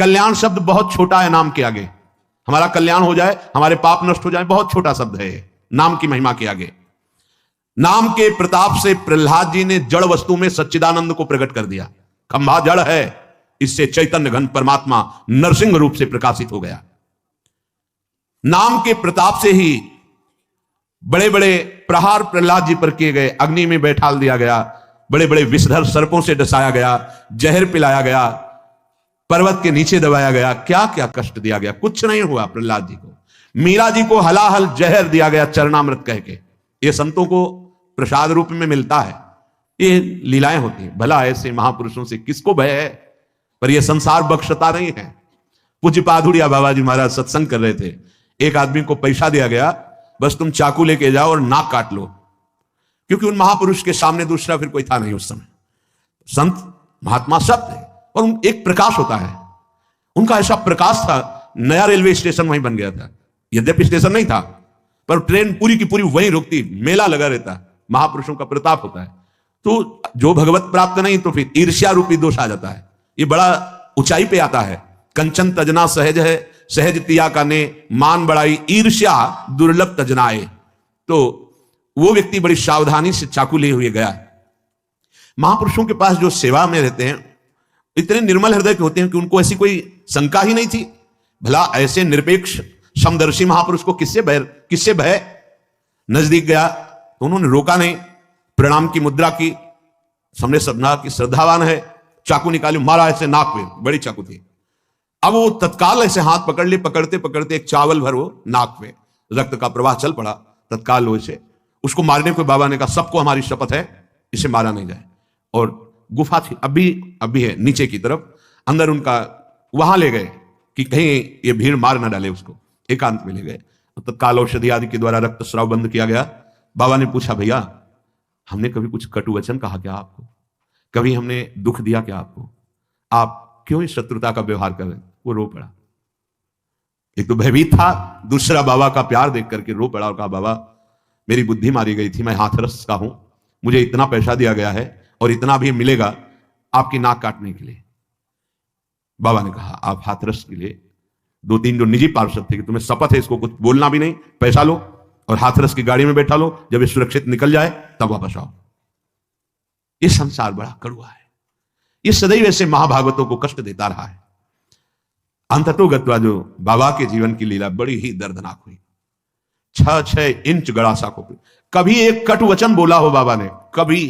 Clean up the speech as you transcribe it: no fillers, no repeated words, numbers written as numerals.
कल्याण शब्द बहुत छोटा है नाम के आगे। हमारा कल्याण हो जाए, हमारे पाप नष्ट हो जाए, बहुत छोटा शब्द है नाम की महिमा के आगे। नाम के प्रताप से प्रहलाद जी ने जड़ वस्तु में सच्चिदानंद को प्रकट कर दिया। खंभा जड़ है, इससे चैतन्य घन परमात्मा नरसिंह रूप से प्रकाशित हो गया। नाम के प्रताप से ही बड़े बड़े प्रहार प्रहलाद जी पर किए गए, अग्नि में बैठाल दिया गया, बड़े बड़े विषधर सर्पों से डसाया गया, जहर पिलाया गया, पर्वत के नीचे दबाया गया, क्या क्या कष्ट दिया गया, कुछ नहीं हुआ प्रहलाद जी को। मीरा जी को हलाहल जहर दिया गया चरणामृत कह के। ये संतों को प्रसाद रूप में मिलता है, ये लीलाएं होती हैं। भला ऐसे महापुरुषों से किसको भय है, पर यह संसार बख्शता नहीं है। पूज्य पाधुड़िया बाबा जी महाराज सत्संग कर रहे थे, एक आदमी को पैसा दिया गया, बस तुम चाकू लेके जाओ और नाक काट लो, क्योंकि उन महापुरुष के सामने दूसरा फिर कोई था नहीं उस समय। संत महात्मा सब थे और एक प्रकाश होता है, उनका ऐसा प्रकाश था। नया रेलवे स्टेशन वहीं बन गया था, यद्यपि स्टेशन नहीं था, पर ट्रेन पूरी की पूरी वहीं रुकती, मेला लगा रहता। महापुरुषों का प्रताप होता है। तो जो भगवत प्राप्त नहीं तो फिर ईर्ष्या रूपी दोष आ जाता है, ये बड़ा ऊंचाई पे आता है। कंचन तजना सहज है, सहज तिया का ने मान बढ़ाई, ईर्ष्या दुर्लभ तजनाए। तो वो व्यक्ति बड़ी सावधानी से चाकू लिए हुए गया। महापुरुषों के पास जो सेवा में रहते हैं इतने निर्मल हृदय के होते हैं कि उनको ऐसी कोई शंका ही नहीं थी। भला ऐसे निरपेक्ष समदर्शी महापुरुष को किससे भय। नजदीक गया तो उन्होंने रोका नहीं, प्रणाम की मुद्रा की, सामने सपना की श्रद्धावान है, चाकू निकाली, मारा ऐसे नाक पे, बड़ी चाकू थी। अब वो तत्काल ऐसे हाथ पकड़ लिए, पकड़ते पकड़ते एक चावल भर वो नाक पे, रक्त का प्रवाह चल पड़ा तत्काल वैसे। उसको मारने को बाबा ने कहा सबको हमारी शपथ है इसे मारा नहीं जाए। और गुफा थी, अभी है नीचे की तरफ, अंदर उनका वहां ले गए कि कहीं ये भीड़ मार ना डाले उसको, एकांत में ले गए। तत्काल औषधि आदि के द्वारा रक्त स्राव बंद किया गया। बाबा ने पूछा भैया हमने कभी कुछ कटु वचन कहा क्या आपको, कभी हमने दुख दिया क्या आपको, आप क्यों इस शत्रुता का व्यवहार कर रहे हैं। वो रो पड़ा, एक तो भयभीत था, दूसरा बाबा का प्यार देख करके रो पड़ा और कहा बाबा मेरी बुद्धि मारी गई थी, मैं हाथरस का हूं, मुझे इतना पैसा दिया गया है और इतना भी मिलेगा आपकी नाक काटने के लिए। बाबा ने कहा आप हाथरस के लिए, दो तीन जो निजी पार्षद थे कि तुम्हें शपथ है इसको कुछ बोलना भी नहीं, पैसा लो और हाथरस की गाड़ी में बैठा लो, जब ये सुरक्षित निकल जाए तब वापस आओ। ये संसार बड़ा कड़वा है, ये सदैव ऐसे महाभागवतों को कष्ट देता रहा है। अंततोगत्वा जो बाबा के जीवन की लीला बड़ी ही दर्दनाक हुई। 6-6 इंच गड़ासा को कभी एक कटु वचन बोला हो बाबा ने, कभी